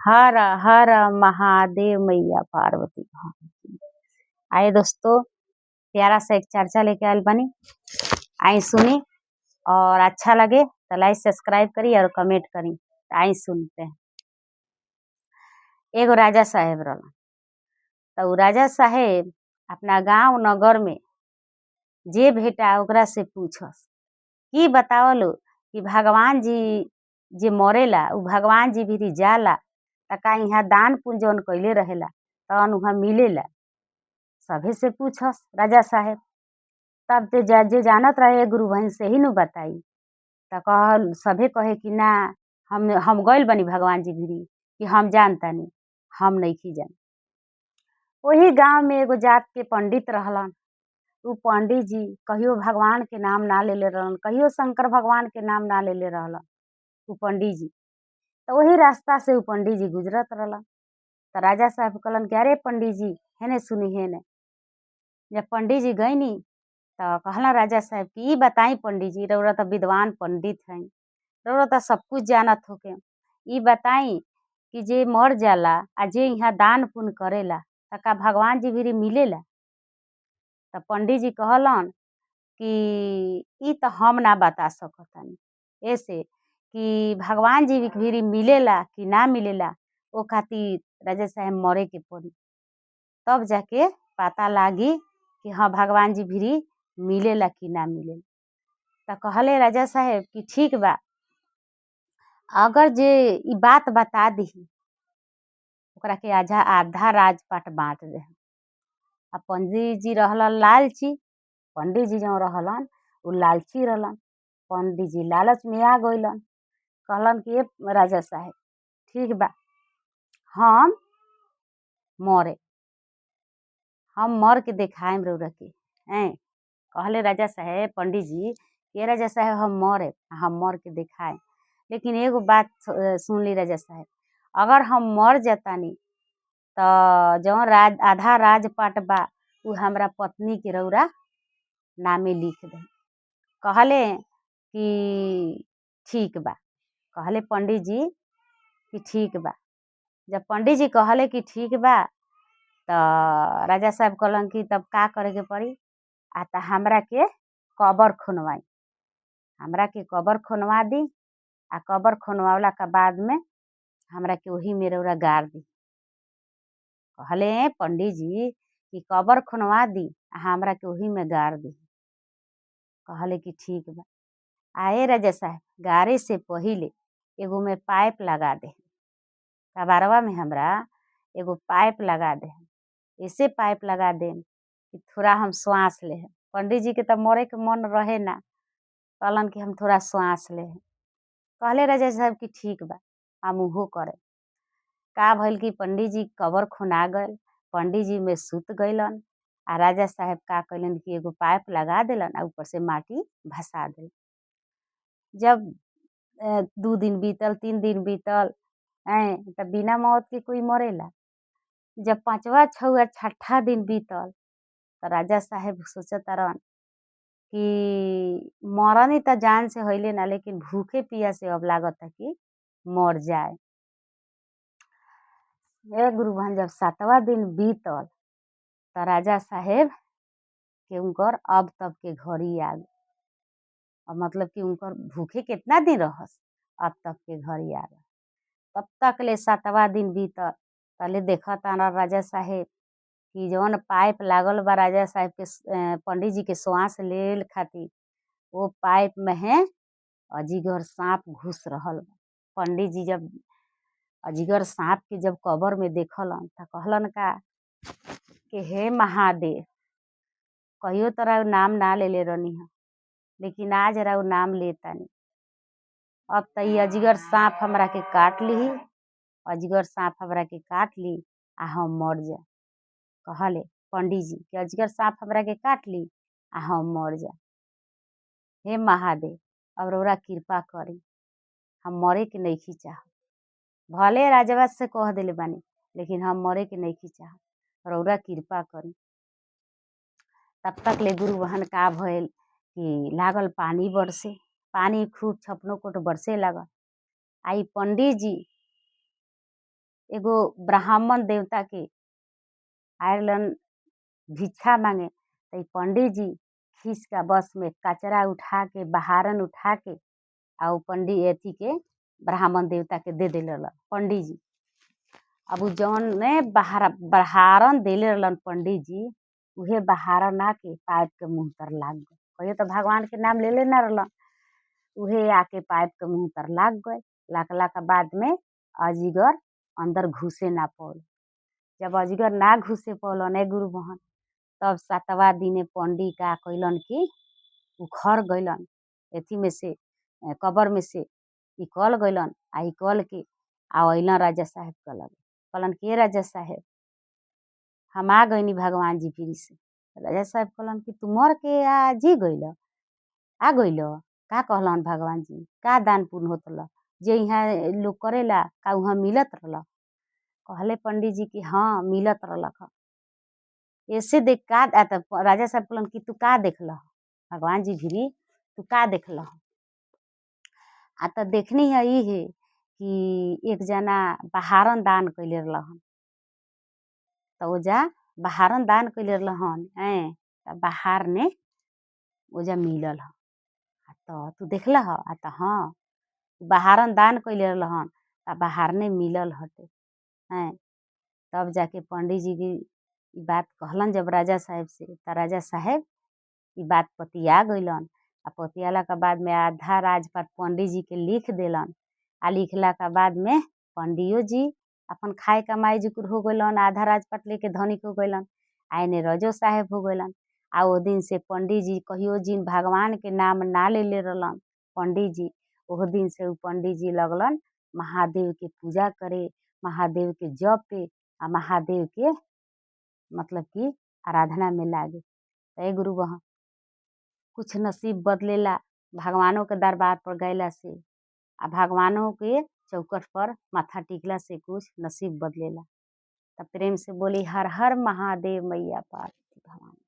हर हर महादेव मैया पार्वती धाम की। आए दोस्तों, प्यारा सा एक चर्चा लेके आयल बनी। आई सुनी और अच्छा लगे तो लाइक सब्सक्राइब करी और कमेंट करी। आई सुनते हैं। एगो राजा साहेब रहलन। तो उ राजा साहेब अपना गांव नगर में जे भेटा ओकरा से पूछस कि बतावलो कि भगवान जी जे मरेला उ भगवान जी भी जाला त का यहाँ दान पुण्य जौन कइले रहेला तौन उहाँ मिलेला। सभे से पूछस राजा साहेब। तब ते जे जानत रहे गुरु बहिन से ही नु बताई। त कहल सभे कहे कि ना हम गइल बनी भगवान जी भिरी कि हम जानतानी, हम नइखी जान। वही गांव में एगो जात के पंडित रहलन। उ पंडित जी कहियो भगवान के नाम ना लेले रहलन, कहियो शंकर भगवान के नाम ना लेले रहलन उ पंडित जी। तो वही रास्ता से उ पंडित जी गुजरत रहलन। तो राजा साहब कहलन कि अरे पंडित जी हेने सुनी हेने। जब पंडित जी गईनी तो कहला राजा साहब कि ई बताई पंडित जी, रउरा तो विद्वान पंडित हैं, रउरा तो सब कुछ जानत होके, ई बताई कि जे मर जाला आ जे यहाँ दान पुण्य करेला त का भगवान जी भी मिलेला। तो पंडित जी कहलन कि ई तो हम ना बता सकतानी, ऐसे कि भगवान जी भी मिलेला कि ना मिलेला ओ खातिर राजा साहब मरे के पड़ी, तब जाके पता लागी कि हाँ भगवान जी भी मिलेला कि ना मिलेला। तो कहले राजा साहब कि ठीक बा, अगर जे ई बात बता दही ओकरा के आधा राजपाट बांट दे। आ पंडित जी रहलन लालची। पंडित जी जो रहलन उ लालची रहलन। पंडित जी लालच में आ गइलन। कहलन कि राजा साहब ठीक बा, हम मर के देखाएम रउरा के। कहले राजा साहब पंडित जी ये राजा साहब हम मर के देखाएम, लेकिन एगो बात सुन ली राजा साहब, अगर हम मर जातानी तो जौन आधा राजपाट बा उ हमरा पत्नी के रउरा नामे लिख दे। कहले कि ठीक बा। कहले पंडित जी कि ठीक बा। जब पंडित जी कहले कि ठीक बा तो राजा साहब कहलन कि तब का करे के पड़ी, आ त हमरा के कबर खुनवाई, हमरा के कबर खुनवा दी। आ कबर खुनवाला के बाद में हमरा के वही में रउरा गाड़ दी। कहले पंडित जी कि कबर खुनवा दी आ हमरा के वही में गाड़ दी। कहले कि ठीक बा। आए राजा साहब गाड़े से पहिले एगो में पाइप लगा दे, कबरवा में हमरा एगो पाइप लगा दे। ऐसे पाइप लगा दे कि थोड़ा हम श्वास ले। पंडित जी के तब मरे के मन रहे ना, कहलन कि हम थोड़ा श्वास ले। कहले राजा साहब कि ठीक बा, हम उहो करे। का भइल कि पंडित जी कबर खुना गइल, पंडित जी में सुत गइलन। आ राजा साहब का कइलन कि एगो पाइप लगा देलन आ ऊपर से माटी भसा देलन। जब 2 दिन बीतल, 3 दिन बीतल, तब बिना मौत के कोई मरेला। जब 5वां 6वां 6ठा दिन बीतल तो राजा साहब सोचतारन कि मरनी त जान से हइले ना, लेकिन भूखे पियासे अब लागता कि मर जाए। गुरु बहन जब 7वां दिन बीतल तो राजा साहेब के उनकर अब तब के घड़ी आ गए। और मतलब कि उनकर भूखे कितना दिन रहस, अब तब के घड़ी आ गए। तब तक ले 7वां दिन बीतल, पहले देखा ताना राजा साहेब कि जौन पाइप लागल बा राजा साहब के पंडित जी के श्वास लेल खातिर, वो पाइप में है अजीगर सांप घुस रहल बा। पंडित जी जब अजीगर सांप के जब कबर में देखलन त कहलन का कि हे महादेव, कहियो तोरा नाम ना लेले रहनी है, लेकिन आज रहा नाम लेतानी। अब त ई अजीगर सांप हमरा के काट ली, अजगर सांप हमरा के काट ली आ हम मर जा। कहले पंडित जी कि अजगर सांप हमरा के काट ली आ हम मर जा। हे महादेव अब रउरा कृपा करी, हम मरे के नइखी चाहत। भले राजवा से कह देले बानी, लेकिन हम मरे के नइखी चाहत, रउरा कृपा करी। तब तक ले गुरु बहन का भइल कि लागल पानी बरसे, पानी खूब छपनो कोट बरसे लागल। आई पंडित जी एगो ब्राह्मण देवता के आयरलन भिक्षा मांगे, तो पंडित जी खींच का बस में कचरा उठा के बहारन उठा के आ पंडित एथी के ब्राह्मण देवता के दे दिल पंडित जी। अब उ जौन ने बहारन दिले रहलन पंडित जी, उहे बहारन आके पाइप के मुँह तर लाग गए। कहियो तो भगवान के नाम ले लेना रहलन, उहे आके पाइप के मुँह तर लाग गए। लागला के बाद में अजगर अंदर घुसे ना पौल। जब अजगर ना घुसे पौलन ए गुरु बहन, तब 7वां दिने पंडित का कैलन कि उखड़ गइलन एथी में से कबर में से निकल गइलन। आ निकल के अइलन राजा साहब के लगे। कहलन कि राजा साहब हम आ गइनी भगवान जी फिर से। राजा साहब कहलन कि तू मर के आ जी गइल, आ गइल। का कहलन भगवान जी, का दान पुण्य होतल जे यहाँ लोग करेला का वहाँ मिलत रहल। कहले पंडित जी कि हाँ मिलत रहलक। ऐसे देख का राजा साहब कहलन कि तू का देखल भगवान जी भिरी, तू का देखल। आ तो देखनी है ये कि एक जना बहारन दान कैले रहलन, तो ओजा बहारन दान कैले रहलन बहार ने ओजा मिलल ह। तो तू देखल ह? तो हाँ बहारन दान कैले रहलन बहार ने मिलल हटे। तब जाके पंडित जी की बात कहलन जब राजा साहब से, तो राजा साहब ई बात पतिया गइलन। आ पतियाला के बाद में आधा राजपाट पंडित जी के लिख देलन। आ लिखला के बाद में पंडियो जी अपन खाए कमाई जुकुर हो गइलन, आधा राजपाट लेके धनिक हो गइलन। आइने रजो साहब हो गइलन। आ ओ दिन से पंडित जी कहियो जिन भगवान के नाम ना लेले रहलन पंडित जी, ओह दिन से उ पंडित जी लगलन महादेव के पूजा करे, महादेव के जप पे आ महादेव के मतलब कि आराधना में लागे। ए गुरु बहन कुछ नसीब बदलेला भगवानों के दरबार पर गैला से, आ भगवानों के चौकट पर माथा टिकला से कुछ नसीब बदलेला। तब प्रेम से बोली हर हर महादेव मैया पार्वती भवानी।